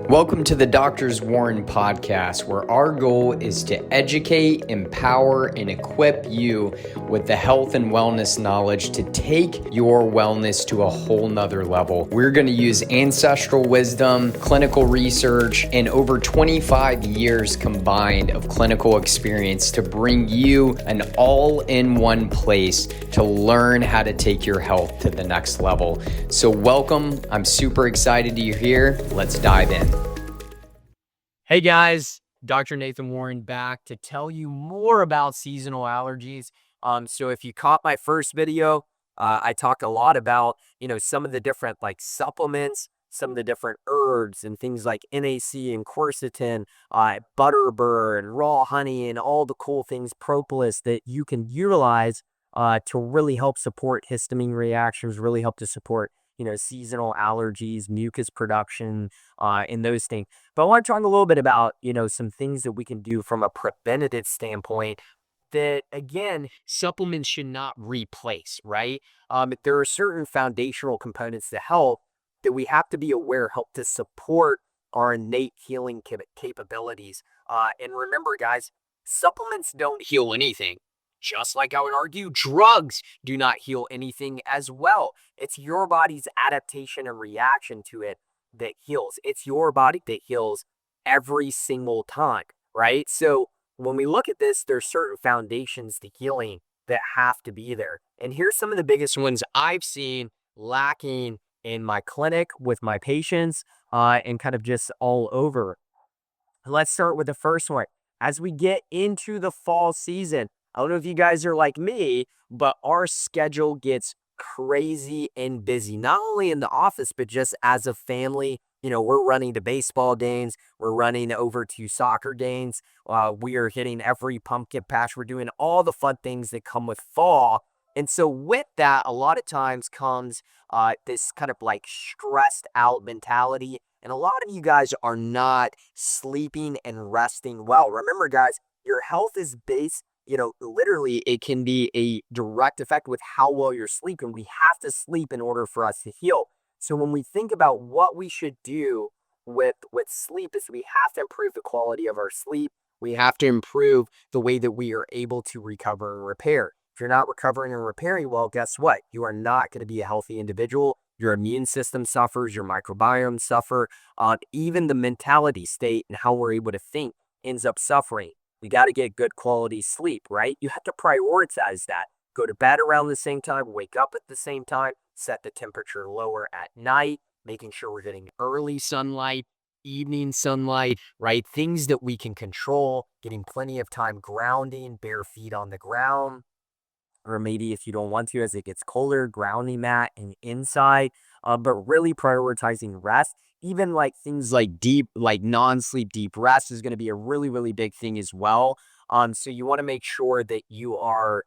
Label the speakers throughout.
Speaker 1: Welcome to the Doctors Warren podcast, where our goal is to educate, empower, and equip you with the health and wellness knowledge to take your wellness to a whole nother level. We're going to use ancestral wisdom, clinical research, and over 25 years combined of clinical experience to bring you an all-in-one place to learn how to take your health to the next level. So welcome. I'm super excited you're here. Let's dive in.
Speaker 2: Hey guys, Dr. Nathan Warren back to tell you more about seasonal allergies. So if you caught my first video, I talked a lot about, some of the different supplements, some of the different herbs and things like NAC and quercetin, butterbur and raw honey and all the cool things, propolis that you can utilize to really help support histamine reactions, really help to support seasonal allergies, mucus production, and those things. But I want to talk a little bit about, some things that we can do from a preventative standpoint that, again, supplements should not replace, right? There are certain foundational components to health that we have to be aware help to support our innate healing capabilities. And remember, guys, supplements don't heal anything. Just like I would argue, drugs do not heal anything as well. It's your body's adaptation and reaction to it that heals. It's your body that heals every single time, right? So when we look at this, there's certain foundations to healing that have to be there. And here's some of the biggest ones I've seen lacking in my clinic with my patients and kind of just all over. Let's start with the first one. As we get into the fall season, I don't know if you guys are like me, but our schedule gets crazy and busy, not only in the office, but just as a family. We're running to baseball games. We're running over to soccer games. We are hitting every pumpkin patch. We're doing all the fun things that come with fall. And so with that, a lot of times comes this kind of stressed out mentality. And a lot of you guys are not sleeping and resting well. Remember, guys, your health is based, literally it can be a direct effect with how well you're sleeping. We have to sleep in order for us to heal. So when we think about what we should do with sleep is we have to improve the quality of our sleep. We have to improve the way that we are able to recover and repair. If you're not recovering and repairing well, guess what? You are not going to be a healthy individual. Your immune system suffers, your microbiome suffer, even the mentality state and how we're able to think ends up suffering. We got to get good quality sleep, right? You have to prioritize that. Go to bed around the same time, wake up at the same time, set the temperature lower at night, making sure we're getting early sunlight, evening sunlight, right? Things that we can control, getting plenty of time grounding, bare feet on the ground, or maybe if you don't want to, as it gets colder, grounding mat and inside, but really prioritizing rest. Even things like deep, non-sleep deep rest is going to be a really, really big thing as well. So you want to make sure that you are,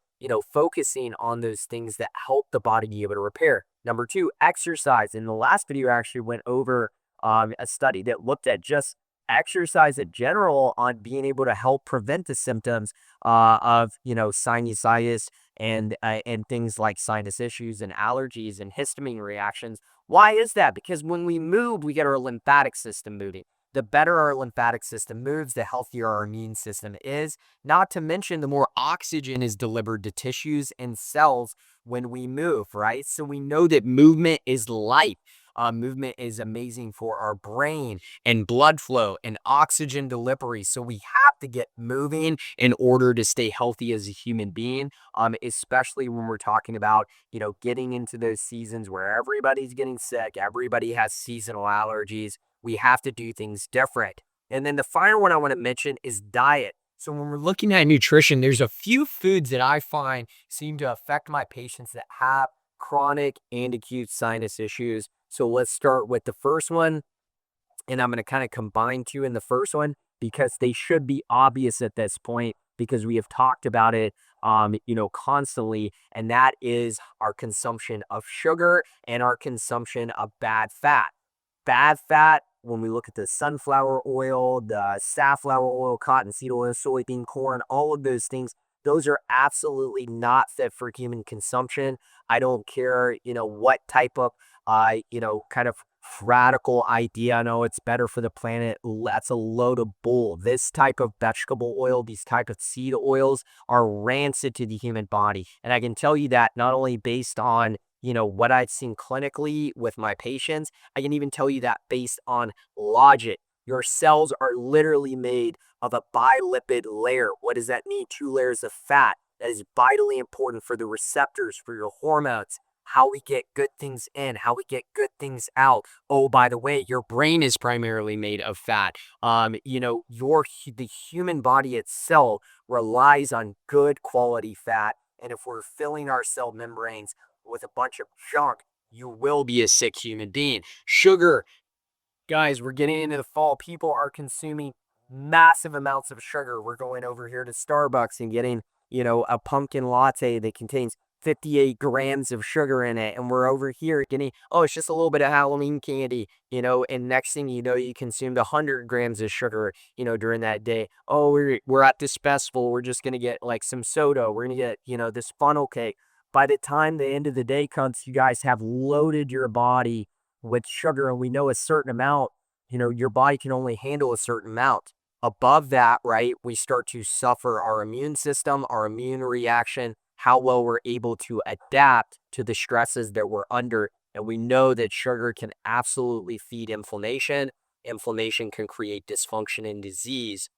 Speaker 2: focusing on those things that help the body be able to repair. Number two, exercise. In the last video, I actually went over a study that looked at just exercise in general on being able to help prevent the symptoms of, sinusitis and things like sinus issues and allergies and histamine reactions. Why is that? Because when we move, we get our lymphatic system moving. The better our lymphatic system moves, the healthier our immune system is. Not to mention, the more oxygen is delivered to tissues and cells when we move, right? So we know that movement is life. Movement is amazing for our brain and blood flow and oxygen delivery. So we have to get moving in order to stay healthy as a human being, especially when we're talking about, getting into those seasons where everybody's getting sick, everybody has seasonal allergies. We have to do things different. And then the final one I want to mention is diet. So when we're looking at nutrition, there's a few foods that I find seem to affect my patients that have chronic and acute sinus issues. So let's start with the first one, and I'm going to kind of combine two in the first one because they should be obvious at this point because we have talked about it, constantly, and that is our consumption of sugar and our consumption of bad fat. Bad fat, when we look at the sunflower oil, the safflower oil, cottonseed oil, soybean, corn, all of those things, those are absolutely not fit for human consumption. I don't care, what type of, kind of radical idea. I know it's better for the planet. That's a load of bull. This type of vegetable oil, these type of seed oils are rancid to the human body. And I can tell you that not only based on, what I've seen clinically with my patients, I can even tell you that based on logic. Your cells are literally made of a bilipid layer. What does that mean? Two layers of fat. That is vitally important for the receptors, for your hormones, how we get good things in, how we get good things out. Oh, by the way, your brain is primarily made of fat. The human body itself relies on good quality fat. And if we're filling our cell membranes with a bunch of junk, you will be a sick human being. Sugar. Guys, we're getting into the fall. People are consuming massive amounts of sugar. We're going over here to Starbucks and getting, a pumpkin latte that contains 58 grams of sugar in it. And we're over here getting, oh, it's just a little bit of Halloween candy, and next thing you know, you consumed 100 grams of sugar, during that day. Oh, we're at this festival. We're just going to get like some soda. We're going to get, this funnel cake. By the time the end of the day comes, you guys have loaded your body with sugar, and we know a certain amount, your body can only handle a certain amount. Above that, right, we start to suffer our immune system, our immune reaction, how well we're able to adapt to the stresses that we're under. And we know that sugar can absolutely feed inflammation. Inflammation can create dysfunction and disease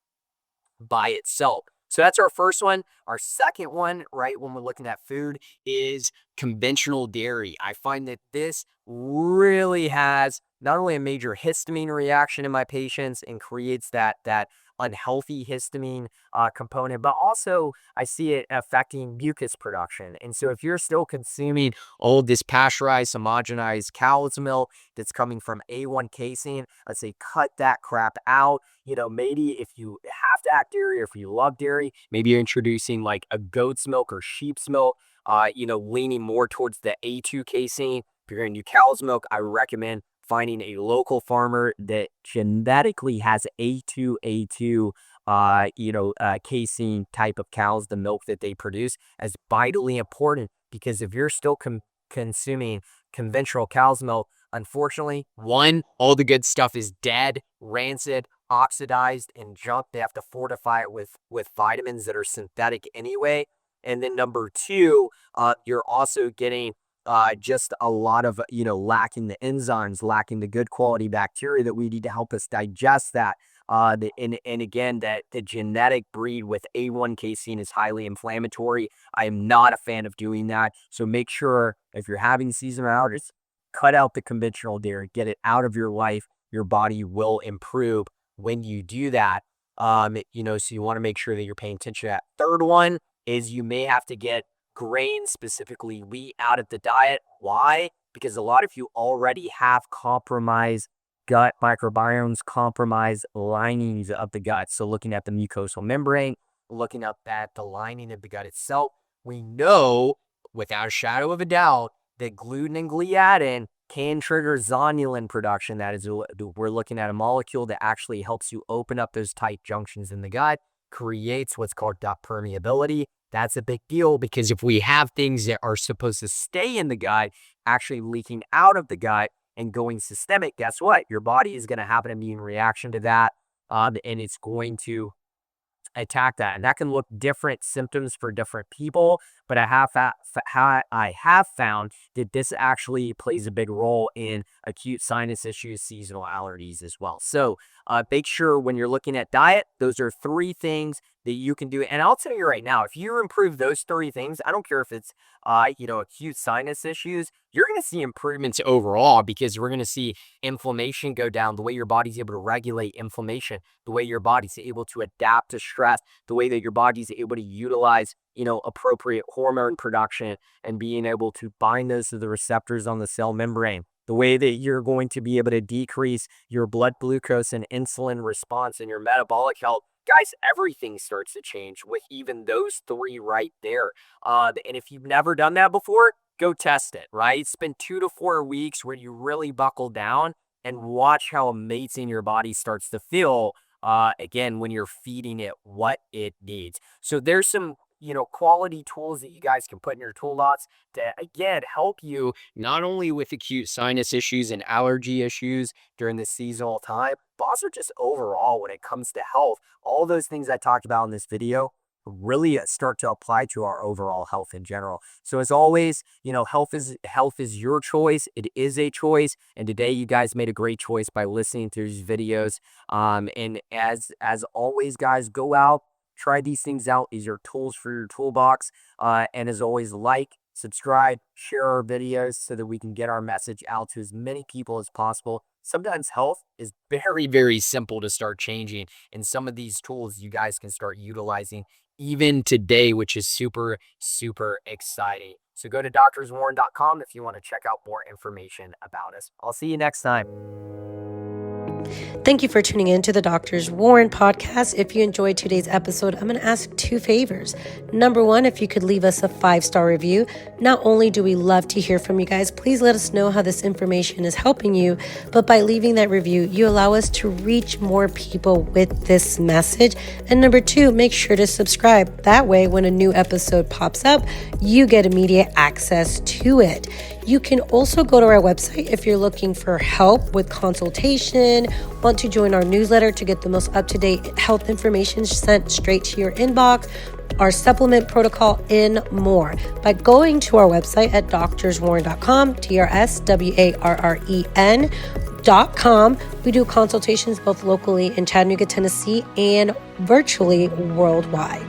Speaker 2: by itself. So that's our first one. Our second one, right, when we're looking at food, is conventional dairy. I find that this really has not only a major histamine reaction in my patients and creates that unhealthy histamine component, but also I see it affecting mucus production. And so if you're still consuming all this pasteurized, homogenized cow's milk that's coming from A1 casein, let's say cut that crap out. Maybe if you have to act dairy or if you love dairy, maybe you're introducing like a goat's milk or sheep's milk, leaning more towards the A2 casein. If you're going to do cow's milk, I recommend finding a local farmer that genetically has A2 casein type of cows, the milk that they produce, as vitally important, because if you're still consuming conventional cow's milk, unfortunately, one, all the good stuff is dead, rancid, oxidized, and junk. They have to fortify it with vitamins that are synthetic anyway. And then number two, you're also getting just a lot of, lacking the enzymes, lacking the good quality bacteria that we need to help us digest that. And again, that the genetic breed with A1 casein is highly inflammatory. I am not a fan of doing that. So make sure if you're having seasonal allergies, cut out the conventional dairy, get it out of your life. Your body will improve when you do that. So you want to make sure that you're paying attention to that. Third one is you may have to get grain, specifically wheat, out of the diet. Why? Because a lot of you already have compromised gut microbiomes, compromised linings of the gut. So looking at the mucosal membrane, looking up at the lining of the gut itself, we know without a shadow of a doubt that gluten and gliadin can trigger zonulin production. That is, we're looking at a molecule that actually helps you open up those tight junctions in the gut, creates what's called gut permeability. That's a big deal because if we have things that are supposed to stay in the gut actually leaking out of the gut and going systemic, guess what? Your body is going to have an immune reaction to that, and it's going to attack that. And that can look different symptoms for different people, but I have found that this actually plays a big role in acute sinus issues, seasonal allergies as well. So make sure when you're looking at diet, those are three things that you can do. And I'll tell you right now, if you improve those three things, I don't care if it's acute sinus issues, you're going to see improvements overall because we're going to see inflammation go down, the way your body's able to regulate inflammation, the way your body's able to adapt to stress, the way that your body's able to utilize, appropriate hormone production and being able to bind those to the receptors on the cell membrane, the way that you're going to be able to decrease your blood glucose and insulin response and your metabolic health. Guys, everything starts to change with even those three right there. And if you've never done that before, go test it, right? Spend 2 to 4 weeks where you really buckle down and watch how amazing your body starts to feel, again, when you're feeding it what it needs. So there's some quality tools that you guys can put in your toolbox to, again, help you not only with acute sinus issues and allergy issues during the seasonal time, but also just overall when it comes to health. All those things I talked about in this video really start to apply to our overall health in general. So as always, health is your choice. It is a choice. And today you guys made a great choice by listening to these videos. And as always, guys, go out, try these things out. These are tools for your toolbox. And as always, like, subscribe, share our videos so that we can get our message out to as many people as possible. Sometimes health is very, very simple to start changing. And some of these tools you guys can start utilizing even today, which is super, super exciting. So go to doctorswarren.com if you want to check out more information about us. I'll see you next time.
Speaker 3: Thank you for tuning in to the Doctors Warren podcast. If you enjoyed today's episode, I'm going to ask 2 favors. Number 1, if you could leave us a 5-star review. Not only do we love to hear from you guys, please let us know how this information is helping you. But by leaving that review, you allow us to reach more people with this message. And number 2, make sure to subscribe. That way, when a new episode pops up, you get immediate access to it. You can also go to our website if you're looking for help with consultation, want to join our newsletter to get the most up-to-date health information sent straight to your inbox, our supplement protocol, and more. By going to our website at doctorswarren.com, DRSWARREN.com, we do consultations both locally in Chattanooga, Tennessee, and virtually worldwide.